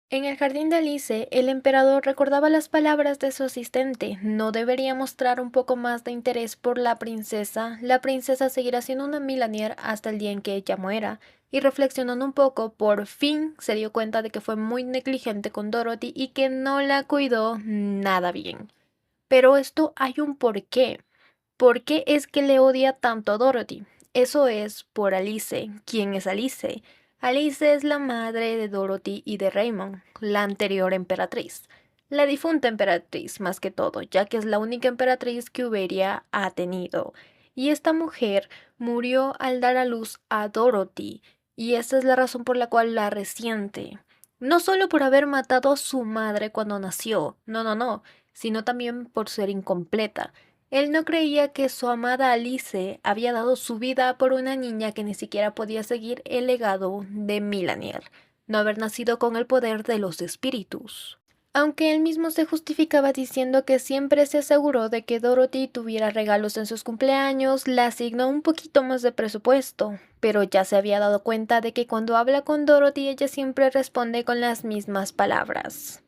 En el jardín de Alice, el emperador recordaba las palabras de su asistente. No debería mostrar un poco más de interés por la princesa. La princesa seguirá siendo una Milanier hasta el día en que ella muera. Y reflexionando un poco, por fin se dio cuenta de que fue muy negligente con Dorothy y que no la cuidó nada bien. Pero esto hay un porqué. ¿Por qué es que le odia tanto a Dorothy? Eso es por Alice. ¿Quién es Alice? Alice es la madre de Dorothy y de Raymond, la anterior emperatriz. La difunta emperatriz, más que todo, ya que es la única emperatriz que Uberia ha tenido. Y esta mujer murió al dar a luz a Dorothy, y esa es la razón por la cual la resiente. No solo por haber matado a su madre cuando nació, no, sino también por ser incompleta. Él no creía que su amada Alice había dado su vida por una niña que ni siquiera podía seguir el legado de Milanier, no haber nacido con el poder de los espíritus. Aunque él mismo se justificaba diciendo que siempre se aseguró de que Dorothy tuviera regalos en sus cumpleaños, le asignó un poquito más de presupuesto, pero ya se había dado cuenta de que cuando habla con Dorothy ella siempre responde con las mismas palabras.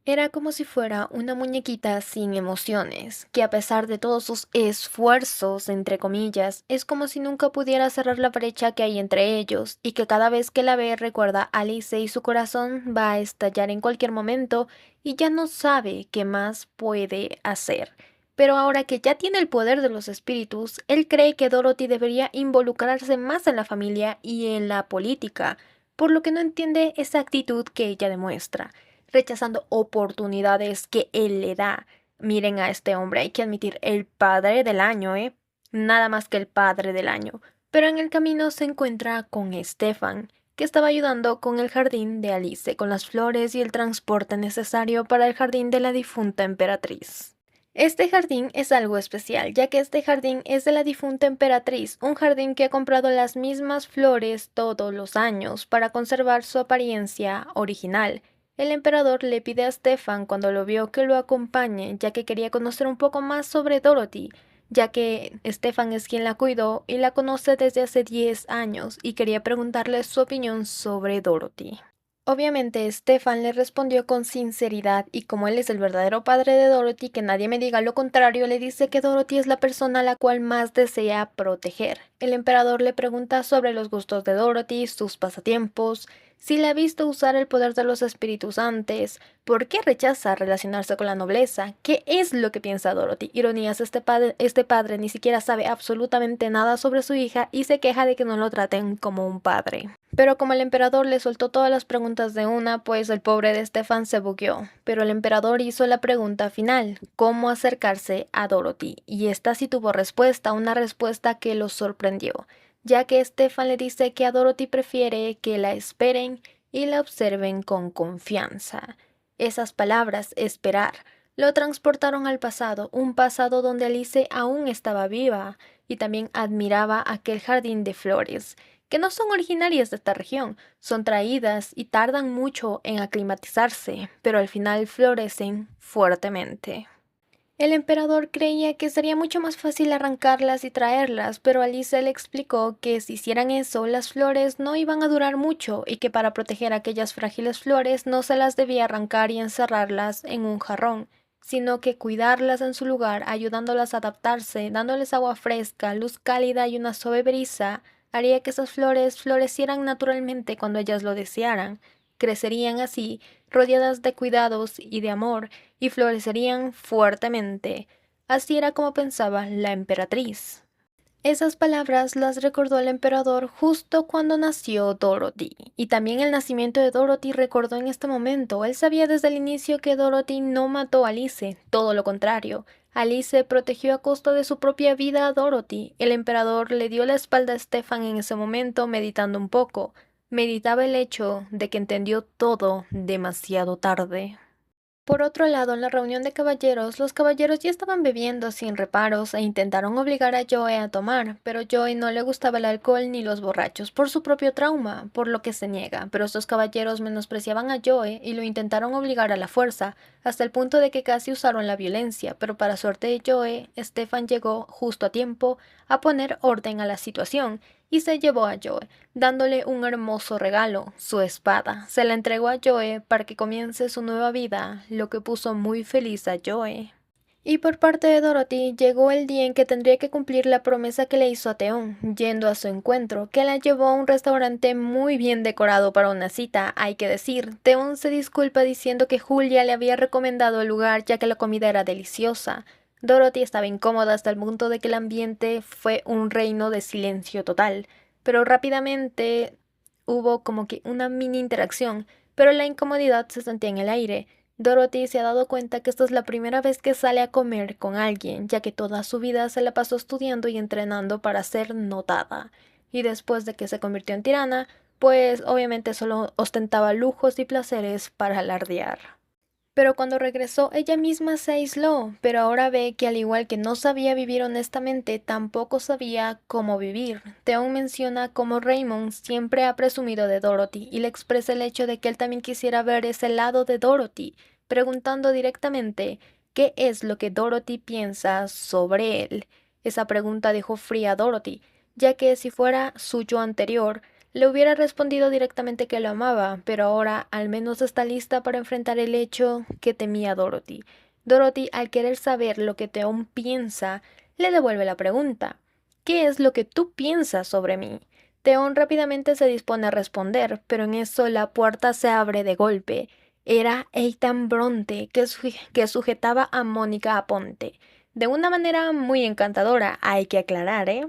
Era como si fuera una muñequita sin emociones, que a pesar de todos sus esfuerzos, entre comillas, es como si nunca pudiera cerrar la brecha que hay entre ellos, y que cada vez que la ve recuerda a Alice y su corazón va a estallar en cualquier momento y ya no sabe qué más puede hacer. Pero ahora que ya tiene el poder de los espíritus, él cree que Dorothy debería involucrarse más en la familia y en la política, por lo que no entiende esa actitud que ella demuestra rechazando oportunidades que él le da. Miren a este hombre, hay que admitir, el padre del año, ¿eh? Nada más que el padre del año. Pero en el camino se encuentra con Stefan, que estaba ayudando con el jardín de Alice, con las flores y el transporte necesario para el jardín de la difunta emperatriz. Este jardín es algo especial, ya que este jardín es de la difunta emperatriz, un jardín que ha comprado las mismas flores todos los años para conservar su apariencia original. El emperador le pide a Stefan cuando lo vio que lo acompañe, ya que quería conocer un poco más sobre Dorothy, ya que Stefan es quien la cuidó y la conoce desde hace 10 años y quería preguntarle su opinión sobre Dorothy. Obviamente, Stefan le respondió con sinceridad y como él es el verdadero padre de Dorothy, que nadie me diga lo contrario, le dice que Dorothy es la persona a la cual más desea proteger. El emperador le pregunta sobre los gustos de Dorothy, sus pasatiempos, si la ha visto usar el poder de los espíritus antes, por qué rechaza relacionarse con la nobleza, qué es lo que piensa Dorothy. Ironías, este padre ni siquiera sabe absolutamente nada sobre su hija y se queja de que no lo traten como un padre. Pero como el emperador le soltó todas las preguntas de una, pues el pobre de Stefan se bugueó. Pero el emperador hizo la pregunta final, ¿cómo acercarse a Dorothy? Y esta sí tuvo respuesta, una respuesta que lo sorprendió, ya que Stefan le dice que a Dorothy prefiere que la esperen y la observen con confianza. Esas palabras, esperar, lo transportaron al pasado, un pasado donde Alice aún estaba viva y también admiraba aquel jardín de flores que no son originarias de esta región, son traídas y tardan mucho en aclimatizarse, pero al final florecen fuertemente. El emperador creía que sería mucho más fácil arrancarlas y traerlas, pero Alice le explicó que si hicieran eso, las flores no iban a durar mucho y que para proteger aquellas frágiles flores no se las debía arrancar y encerrarlas en un jarrón, sino que cuidarlas en su lugar, ayudándolas a adaptarse, dándoles agua fresca, luz cálida y una suave brisa, haría que esas flores florecieran naturalmente cuando ellas lo desearan. Crecerían así, rodeadas de cuidados y de amor, y florecerían fuertemente. Así era como pensaba la emperatriz. Esas palabras las recordó el emperador justo cuando nació Dorothy, y también el nacimiento de Dorothy recordó en este momento. Él sabía desde el inicio que Dorothy no mató a Alice, todo lo contrario. Alice protegió a costa de su propia vida a Dorothy. El emperador le dio la espalda a Stefan en ese momento, meditando un poco. Meditaba el hecho de que entendió todo demasiado tarde. Por otro lado, en la reunión de caballeros, los caballeros ya estaban bebiendo sin reparos e intentaron obligar a Joe a tomar, pero Joe no le gustaba el alcohol ni los borrachos por su propio trauma, por lo que se niega, pero estos caballeros menospreciaban a Joe y lo intentaron obligar a la fuerza, hasta el punto de que casi usaron la violencia, pero para suerte de Joe, Stefan llegó justo a tiempo a poner orden a la situación, y se llevó a Joe, dándole un hermoso regalo, su espada. Se la entregó a Joe para que comience su nueva vida, lo que puso muy feliz a Joe. Y por parte de Dorothy, llegó el día en que tendría que cumplir la promesa que le hizo a Theon, yendo a su encuentro, que la llevó a un restaurante muy bien decorado para una cita, hay que decir. Theon se disculpa diciendo que Julia le había recomendado el lugar ya que la comida era deliciosa. Dorothy estaba incómoda hasta el punto de que el ambiente fue un reino de silencio total, pero rápidamente hubo como que una mini interacción, pero la incomodidad se sentía en el aire. Dorothy se ha dado cuenta que esta es la primera vez que sale a comer con alguien, ya que toda su vida se la pasó estudiando y entrenando para ser notada. Y después de que se convirtió en tirana, pues obviamente solo ostentaba lujos y placeres para alardear. Pero cuando regresó, ella misma se aisló, pero ahora ve que al igual que no sabía vivir honestamente, tampoco sabía cómo vivir. Theon menciona cómo Raymond siempre ha presumido de Dorothy y le expresa el hecho de que él también quisiera ver ese lado de Dorothy, preguntando directamente qué es lo que Dorothy piensa sobre él. Esa pregunta dejó fría a Dorothy, ya que si fuera su yo anterior, le hubiera respondido directamente que lo amaba, pero ahora al menos está lista para enfrentar el hecho que temía Dorothy. Dorothy, al querer saber lo que Theon piensa, le devuelve la pregunta. ¿Qué es lo que tú piensas sobre mí? Theon rápidamente se dispone a responder, pero en eso la puerta se abre de golpe. Era Ethan Bronte, que sujetaba a Mónica Aponte. De una manera muy encantadora, hay que aclarar, ¿eh?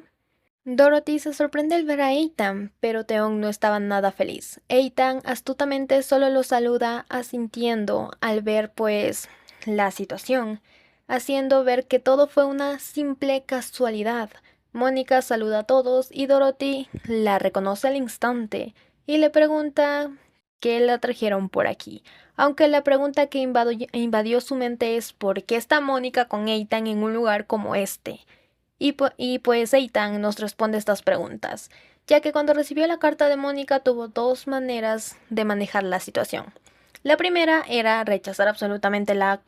Dorothy se sorprende al ver a Ethan, pero Theon no estaba nada feliz. Ethan astutamente solo lo saluda asintiendo al ver pues la situación, haciendo ver que todo fue una simple casualidad. Mónica saluda a todos y Dorothy la reconoce al instante y le pregunta qué la trajeron por aquí. Aunque la pregunta que invadió su mente es ¿por qué está Mónica con Ethan en un lugar como este? Y pues Eitan nos responde estas preguntas, ya que cuando recibió la carta de Mónica tuvo dos maneras de manejar la situación. La primera era rechazar absolutamente la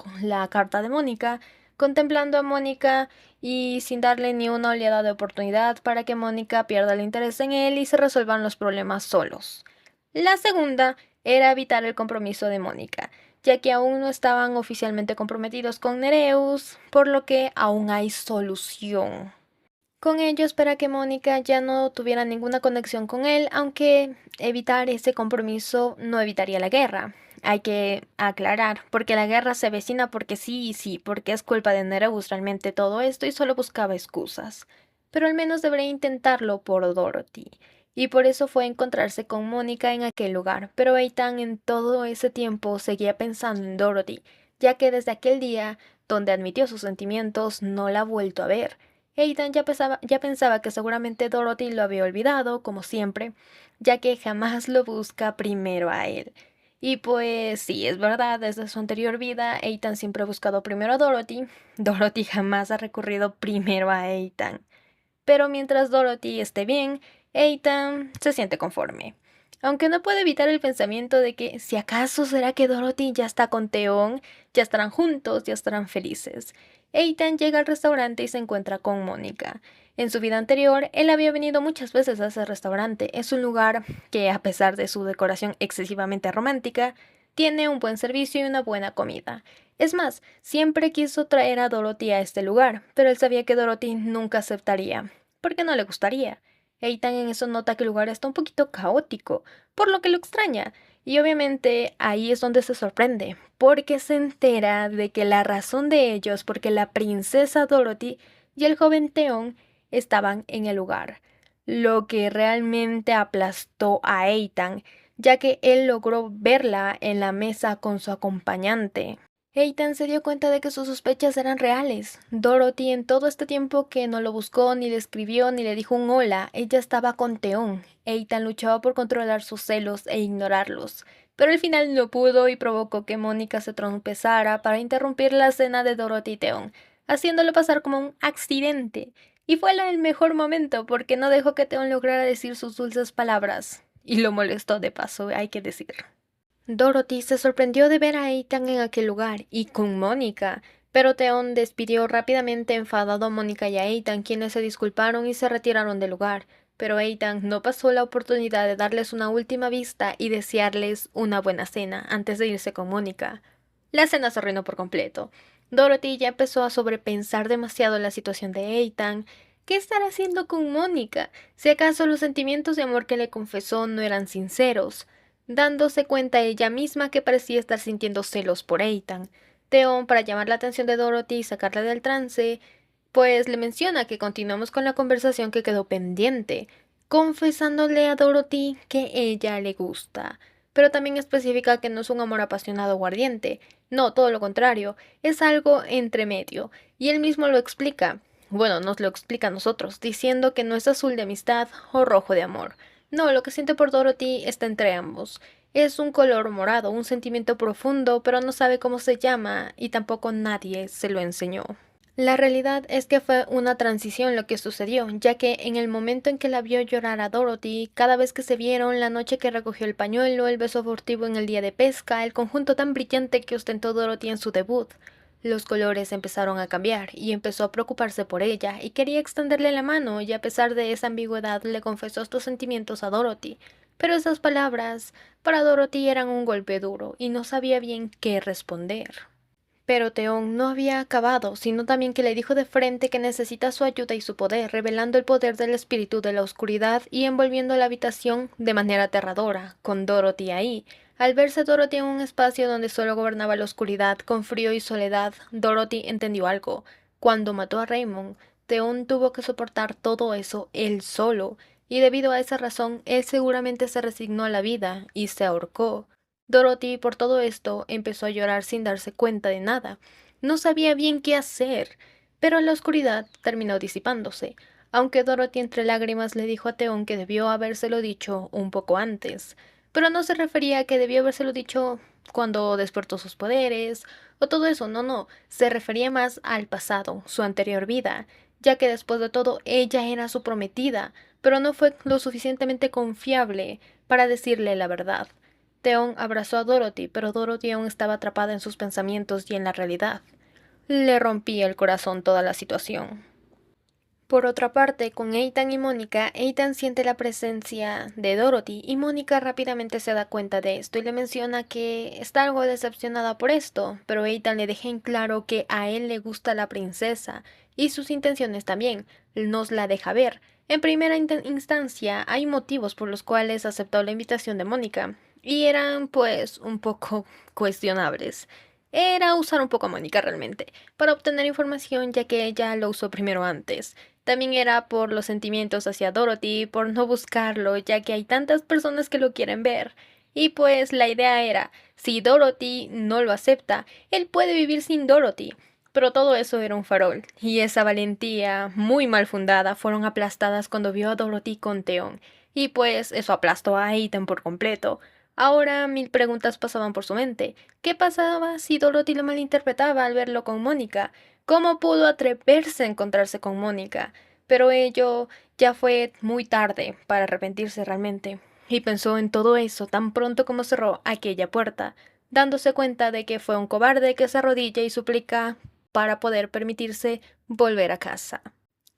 carta de Mónica, contemplando a Mónica y sin darle ni una oleada de oportunidad para que Mónica pierda el interés en él y se resuelvan los problemas solos. La segunda era evitar el compromiso de Mónica, ya que aún no estaban oficialmente comprometidos con Nereus, por lo que aún hay solución. Con ello espera que Mónica ya no tuviera ninguna conexión con él, aunque evitar ese compromiso no evitaría la guerra. Hay que aclarar, porque la guerra se avecina porque sí y sí, porque es culpa de Nereus realmente todo esto y solo buscaba excusas. Pero al menos debería intentarlo por Dorothy. Y por eso fue a encontrarse con Mónica en aquel lugar, pero Eitan en todo ese tiempo seguía pensando en Dorothy, ya que desde aquel día, donde admitió sus sentimientos, no la ha vuelto a ver. Aidan ya pensaba que seguramente Dorothy lo había olvidado, como siempre, ya que jamás lo busca primero a él. Y pues sí, es verdad, desde su anterior vida, Ethan siempre ha buscado primero a Dorothy. Dorothy jamás ha recurrido primero a Ethan. Pero mientras Dorothy esté bien, Ethan se siente conforme. Aunque no puede evitar el pensamiento de que si acaso será que Dorothy ya está con Theon, ya estarán juntos, ya estarán felices. Ethan llega al restaurante y se encuentra con Mónica. En su vida anterior, él había venido muchas veces a ese restaurante. Es un lugar que, a pesar de su decoración excesivamente romántica, tiene un buen servicio y una buena comida. Es más, siempre quiso traer a Dorothy a este lugar, pero él sabía que Dorothy nunca aceptaría, porque no le gustaría. Ethan en eso nota que el lugar está un poquito caótico, por lo que lo extraña, y obviamente ahí es donde se sorprende, porque se entera de que la razón de ello es porque la princesa Dorothy y el joven Theon estaban en el lugar, lo que realmente aplastó a Ethan, ya que él logró verla en la mesa con su acompañante. Ethan se dio cuenta de que sus sospechas eran reales. Dorothy, en todo este tiempo que no lo buscó, ni le escribió, ni le dijo un hola, ella estaba con Theon. Ethan luchaba por controlar sus celos e ignorarlos, pero al final no pudo y provocó que Mónica se trompezara para interrumpir la cena de Dorothy y Theon, haciéndolo pasar como un accidente. Y fue el mejor momento porque no dejó que Theon lograra decir sus dulces palabras. Y lo molestó de paso, hay que decir. Dorothy se sorprendió de ver a Ethan en aquel lugar y con Mónica, pero Theon despidió rápidamente enfadado a Mónica y a Ethan, quienes se disculparon y se retiraron del lugar. pero Ethan no pasó la oportunidad de darles una última vista y desearles una buena cena antes de irse con Mónica. La cena se arruinó por completo. Dorothy ya empezó a sobrepensar demasiado la situación de Ethan. ¿Qué estará haciendo con Mónica? Si acaso los sentimientos de amor que le confesó no eran sinceros, dándose cuenta ella misma que parecía estar sintiendo celos por Ethan. Theon, para llamar la atención de Dorothy y sacarla del trance, pues le menciona que continuamos con la conversación que quedó pendiente, confesándole a Dorothy que ella le gusta, pero también especifica que no es un amor apasionado o ardiente, no, todo lo contrario, es algo entre medio, y él mismo lo explica. Bueno, nos lo explica a nosotros, diciendo que no es azul de amistad o rojo de amor. No, lo que siente por Dorothy está entre ambos. Es un color morado, un sentimiento profundo, pero no sabe cómo se llama y tampoco nadie se lo enseñó. La realidad es que fue una transición lo que sucedió, ya que en el momento en que la vio llorar a Dorothy, cada vez que se vieron, la noche que recogió el pañuelo, el beso furtivo en el día de pesca, el conjunto tan brillante que ostentó Dorothy en su debut, los colores empezaron a cambiar y empezó a preocuparse por ella y quería extenderle la mano y a pesar de esa ambigüedad le confesó estos sentimientos a Dorothy. Pero esas palabras para Dorothy eran un golpe duro y no sabía bien qué responder. Pero Theon no había acabado, sino también que le dijo de frente que necesita su ayuda y su poder, revelando el poder del espíritu de la oscuridad y envolviendo la habitación de manera aterradora, con Dorothy ahí. Al verse Dorothy en un espacio donde solo gobernaba la oscuridad, con frío y soledad, Dorothy entendió algo. Cuando mató a Raymond, Theon tuvo que soportar todo eso él solo, y debido a esa razón, él seguramente se resignó a la vida y se ahorcó. Dorothy, por todo esto, empezó a llorar sin darse cuenta de nada. No sabía bien qué hacer, pero la oscuridad terminó disipándose, aunque Dorothy entre lágrimas le dijo a Theon que debió habérselo dicho un poco antes. Pero no se refería a que debió habérselo dicho cuando despertó sus poderes, o todo eso, no, se refería más al pasado, su anterior vida, ya que después de todo ella era su prometida, pero no fue lo suficientemente confiable para decirle la verdad. Theon abrazó a Dorothy, pero Dorothy aún estaba atrapada en sus pensamientos y en la realidad. Le rompía el corazón toda la situación. Por otra parte, con Ethan y Mónica, Ethan siente la presencia de Dorothy y Mónica rápidamente se da cuenta de esto y le menciona que está algo decepcionada por esto, pero Ethan le deja en claro que a él le gusta la princesa y sus intenciones también, nos la deja ver. En primera instancia, hay motivos por los cuales aceptó la invitación de Mónica, y eran pues un poco cuestionables. Era usar un poco a Mónica realmente, para obtener información ya que ella lo usó primero antes. También era por los sentimientos hacia Dorothy, por no buscarlo, ya que hay tantas personas que lo quieren ver. Y pues la idea era, si Dorothy no lo acepta, él puede vivir sin Dorothy. Pero todo eso era un farol, y esa valentía, muy mal fundada, fueron aplastadas cuando vio a Dorothy con Theon. Y pues eso aplastó a Ethan por completo. Ahora mil preguntas pasaban por su mente. ¿Qué pasaba si Dorothy lo malinterpretaba al verlo con Mónica? ¿Cómo pudo atreverse a encontrarse con Mónica? Pero ello ya fue muy tarde para arrepentirse realmente, y pensó en todo eso tan pronto como cerró aquella puerta, dándose cuenta de que fue un cobarde que se arrodilla y suplica para poder permitirse volver a casa.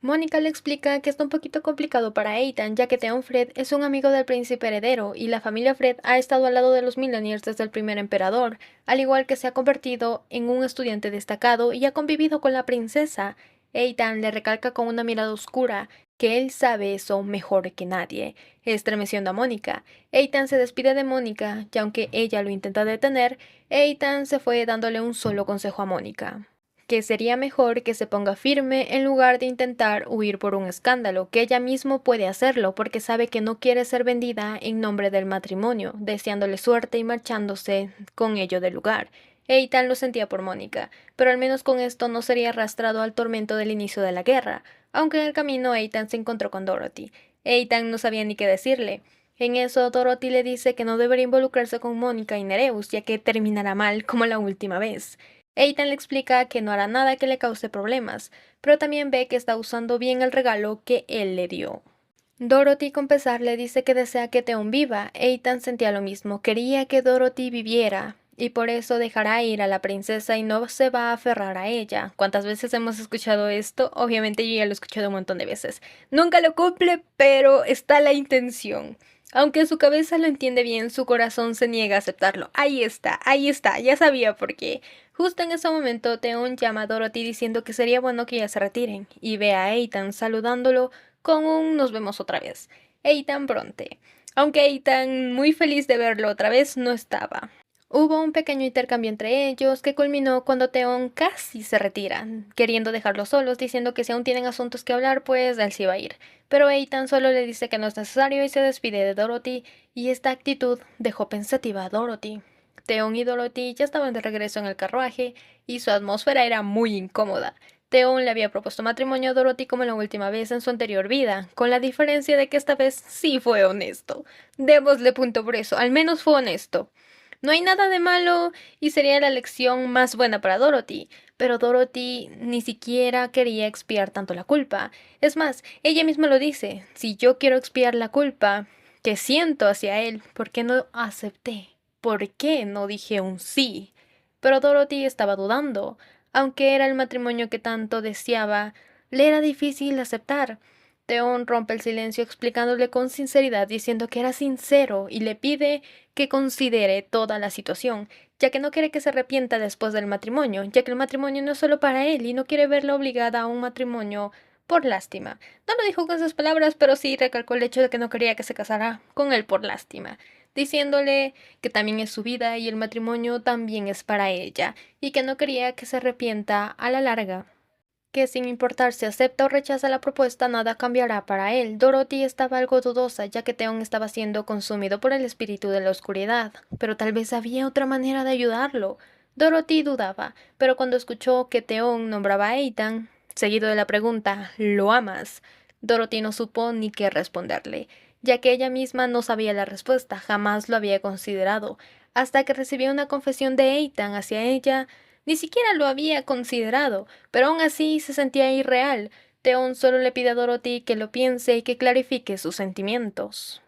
Mónica le explica que está un poquito complicado para Ethan, ya que Theon Fred es un amigo del príncipe heredero y la familia Fred ha estado al lado de los Millennials desde el primer emperador, al igual que se ha convertido en un estudiante destacado y ha convivido con la princesa. Ethan le recalca con una mirada oscura que él sabe eso mejor que nadie, estremeciendo a Mónica. Ethan se despide de Mónica y aunque ella lo intenta detener, Ethan se fue dándole un solo consejo a Mónica, que sería mejor que se ponga firme en lugar de intentar huir por un escándalo, que ella mismo puede hacerlo porque sabe que no quiere ser vendida en nombre del matrimonio, deseándole suerte y marchándose con ello del lugar. Ethan lo sentía por Mónica, pero al menos con esto no sería arrastrado al tormento del inicio de la guerra, aunque en el camino Ethan se encontró con Dorothy. Ethan no sabía ni qué decirle. En eso, Dorothy le dice que no debería involucrarse con Mónica y Nereus, ya que terminará mal como la última vez. Ethan le explica que no hará nada que le cause problemas, pero también ve que está usando bien el regalo que él le dio. Dorothy con pesar le dice que desea que Theon viva. Ethan sentía lo mismo, quería que Dorothy viviera, y por eso dejará ir a la princesa y no se va a aferrar a ella. ¿Cuántas veces hemos escuchado esto? Obviamente yo ya lo he escuchado un montón de veces. Nunca lo cumple, pero está la intención. Aunque su cabeza lo entiende bien, su corazón se niega a aceptarlo. Ahí está, ya sabía por qué. Justo en ese momento, Theon llama a Dorothy diciendo que sería bueno que ella se retiren, y ve a Ethan saludándolo con un "nos vemos otra vez". Ethan Bronte. Aunque Ethan, muy feliz de verlo otra vez, no estaba. Hubo un pequeño intercambio entre ellos que culminó cuando Theon casi se retira, queriendo dejarlos solos, diciendo que si aún tienen asuntos que hablar, pues él sí va a ir. Pero Ethan solo le dice que no es necesario y se despide de Dorothy, y esta actitud dejó pensativa a Dorothy. Theon y Dorothy ya estaban de regreso en el carruaje, y su atmósfera era muy incómoda. Theon le había propuesto matrimonio a Dorothy como la última vez en su anterior vida, con la diferencia de que esta vez sí fue honesto. Démosle punto por eso, al menos fue honesto. No hay nada de malo y sería la lección más buena para Dorothy, pero Dorothy ni siquiera quería expiar tanto la culpa. Es más, ella misma lo dice, si yo quiero expiar la culpa que siento hacia él, ¿por qué no acepté? ¿Por qué no dije un sí? Pero Dorothy estaba dudando. Aunque era el matrimonio que tanto deseaba, le era difícil aceptar. Theon rompe el silencio explicándole con sinceridad, diciendo que era sincero y le pide que considere toda la situación, ya que no quiere que se arrepienta después del matrimonio, ya que el matrimonio no es solo para él y no quiere verla obligada a un matrimonio por lástima. No lo dijo con esas palabras, pero sí recalcó el hecho de que no quería que se casara con él por lástima, diciéndole que también es su vida y el matrimonio también es para ella, y que no quería que se arrepienta a la larga, que sin importar si acepta o rechaza la propuesta, nada cambiará para él. Dorothy estaba algo dudosa, ya que Theon estaba siendo consumido por el espíritu de la oscuridad, pero tal vez había otra manera de ayudarlo. Dorothy dudaba, pero cuando escuchó que Theon nombraba a Ethan, seguido de la pregunta ¿lo amas?, Dorothy no supo ni qué responderle, ya que ella misma no sabía la respuesta, jamás lo había considerado, hasta que recibió una confesión de Ethan hacia ella. Ni siquiera lo había considerado, pero aún así se sentía irreal. Theon solo le pide a Dorothy que lo piense y que clarifique sus sentimientos.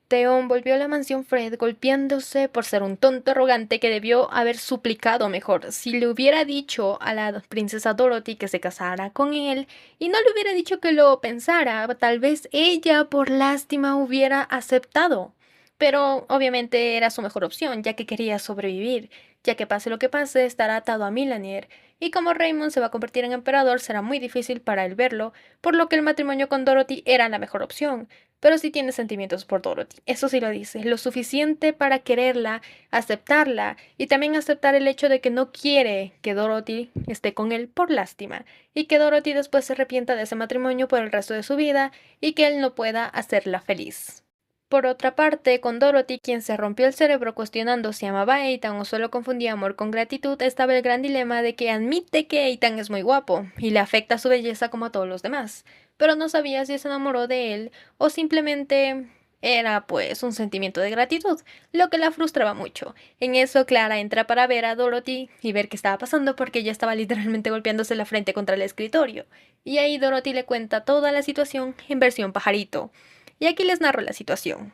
Theon volvió a la mansión Fred golpeándose por ser un tonto arrogante que debió haber suplicado mejor. Si le hubiera dicho a la princesa Dorothy que se casara con él y no le hubiera dicho que lo pensara, tal vez ella por lástima hubiera aceptado. Pero obviamente era su mejor opción, ya que quería sobrevivir, ya que pase lo que pase, estará atado a Milanier, y como Raymond se va a convertir en emperador, será muy difícil para él verlo, por lo que el matrimonio con Dorothy era la mejor opción. Pero sí tiene sentimientos por Dorothy, eso sí lo dice, lo suficiente para quererla, aceptarla, y también aceptar el hecho de que no quiere que Dorothy esté con él por lástima, y que Dorothy después se arrepienta de ese matrimonio por el resto de su vida, y que él no pueda hacerla feliz. Por otra parte, con Dorothy, quien se rompió el cerebro cuestionando si amaba a Ethan o solo confundía amor con gratitud, estaba el gran dilema de que admite que Ethan es muy guapo y le afecta su belleza como a todos los demás, pero no sabía si se enamoró de él o simplemente era pues un sentimiento de gratitud, lo que la frustraba mucho. En eso Clara entra para ver a Dorothy y ver qué estaba pasando porque ella estaba literalmente golpeándose la frente contra el escritorio, y ahí Dorothy le cuenta toda la situación en versión pajarito. Y aquí les narro la situación.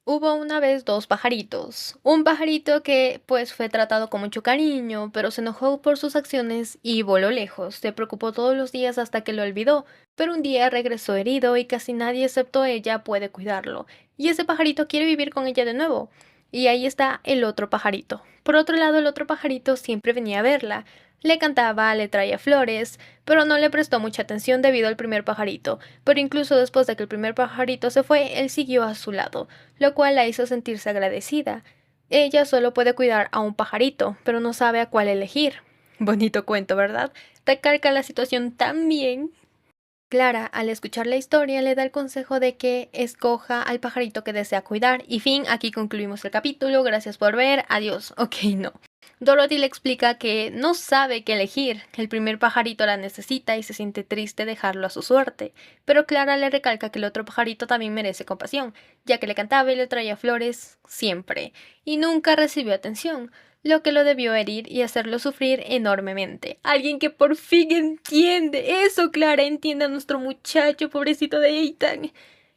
Hubo una vez dos pajaritos. Un pajarito que pues fue tratado con mucho cariño, pero se enojó por sus acciones y voló lejos. Se preocupó todos los días hasta que lo olvidó, pero un día regresó herido y casi nadie excepto ella puede cuidarlo. Y ese pajarito quiere vivir con ella de nuevo. Y ahí está el otro pajarito. Por otro lado, el otro pajarito siempre venía a verla. Le cantaba, le traía flores, pero no le prestó mucha atención debido al primer pajarito. Pero incluso después de que el primer pajarito se fue, él siguió a su lado, lo cual la hizo sentirse agradecida. Ella solo puede cuidar a un pajarito, pero no sabe a cuál elegir. Bonito cuento, ¿verdad? Recalca la situación tan bien. Clara, al escuchar la historia, le da el consejo de que escoja al pajarito que desea cuidar. Y fin, aquí concluimos el capítulo. Gracias por ver. Adiós. Ok, no. Dorothy le explica que no sabe qué elegir. El primer pajarito la necesita y se siente triste dejarlo a su suerte. Pero Clara le recalca que el otro pajarito también merece compasión, ya que le cantaba y le traía flores siempre, y nunca recibió atención, lo que lo debió herir y hacerlo sufrir enormemente. Alguien que por fin entiende. Eso, Clara, entiende a nuestro muchacho, pobrecito de Ethan.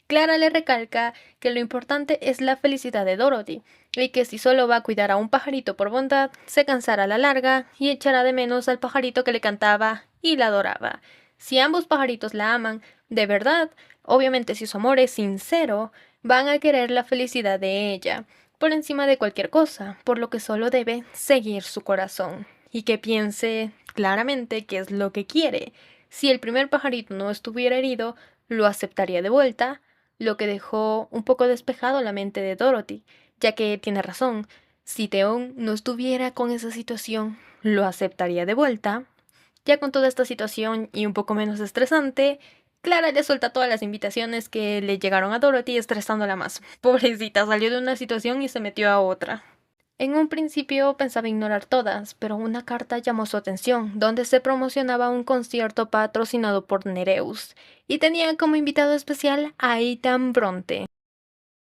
Clara le recalca que lo importante es la felicidad de Dorothy, y que si solo va a cuidar a un pajarito por bondad, se cansará a la larga y echará de menos al pajarito que le cantaba y la adoraba. Si ambos pajaritos la aman, de verdad, obviamente si su amor es sincero, van a querer la felicidad de ella, por encima de cualquier cosa, por lo que solo debe seguir su corazón, y que piense claramente qué es lo que quiere. Si el primer pajarito no estuviera herido, lo aceptaría de vuelta, lo que dejó un poco despejado la mente de Dorothy, ya que tiene razón, si Theon no estuviera con esa situación, lo aceptaría de vuelta. Ya con toda esta situación y un poco menos estresante, Clara le suelta todas las invitaciones que le llegaron a Dorothy estresándola más. Pobrecita, salió de una situación y se metió a otra. En un principio pensaba ignorar todas, pero una carta llamó su atención, donde se promocionaba un concierto patrocinado por Nereus, y tenía como invitado especial a Ethan Bronte.